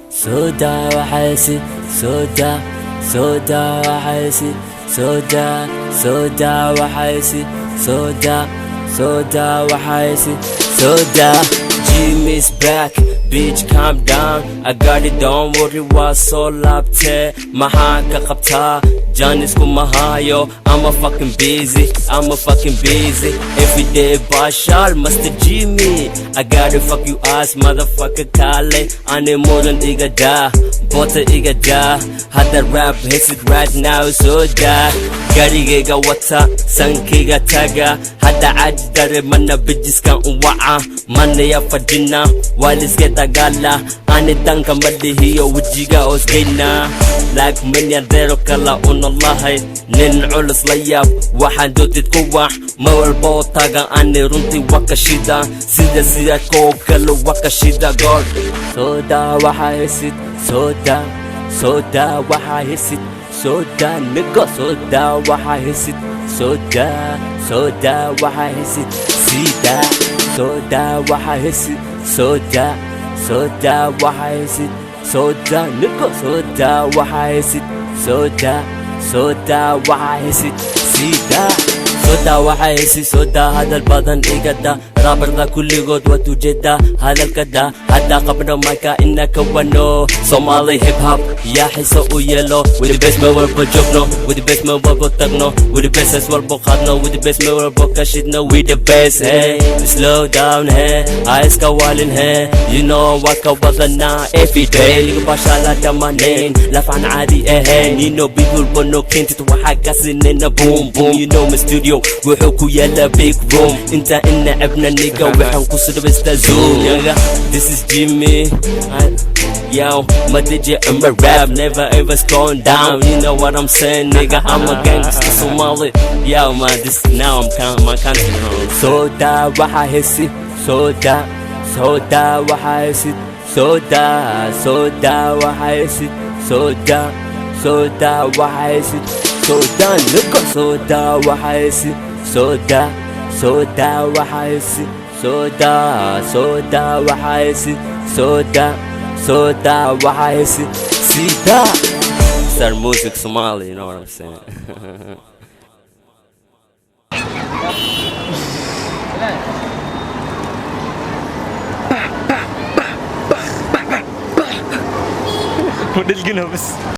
Soda وحاسي soda soda وحاسي soda soda وحاسي soda soda وحاسي soda Jimmy's back bitch calm down I got it don't worry what's all up te Mahaka qabta Johnny's kumahayo I'm a fucking busy Every day bashar Master Jimmy I gotta fuck you ass motherfucker Kale Ane more than igada Bota igada Hada rap hits it right now soda Garigega wata Sankiga taga Hada ajdare mana bijiskan uwa'a Mana ya fadina Walis geta gala Ane danka malihiyo wujiga osgayna Like milyardero kala unallahay Nin culus layab Waxaan doodid kuwax Ma walbo tagan ane runtii wakashida Sida koo kale wakashida God Soda waxa hesid Soda Soda waxa hesid Soda nigga Soda waxa hesid Soda Soda waxa hesid Sida Soda waxa hesid Soda Soda waxa hesid Soda nigga Soda waxa hesid Soda Soda waxa hesid Sida Soda waxa hesid Soda hadal badan igada Rabarda kulligood waad ujeeda hadalkada Hadda qabno mayka inaka wano Somali hip hop yaa xiso u yeelo With the best ma walbo joogno With the best ma walbo tagno With the best as walbo qaadno With the best ma walbo kashidno We the best hey Slow down hey ha iska waalin hey You know waa ka wadana every day Liga bashala dhamaanayn lafaan caadi ahayn You know people bono keentid waxaa kasinayna boom boom You know my studio wuxuu ku yaala big room Inta ina cabna nigga waxaan ku sudabista zoom This is Jimmy Yo, my DJ and my rap never ever slowing down You know what I'm saying nigga I'm a gangster Somali Yo man this now I'm my country home Soda waxa hesid Soda Soda waxa hesid Soda Soda waxa hesid Soda Soda waxa hesid Soda nigga Soda waxa hesid Soda Soda waxa hesid Soda Soda waxa hesid Soda Soda waxa hesid Sida Start music Somali you know what I'm saying Model gina bas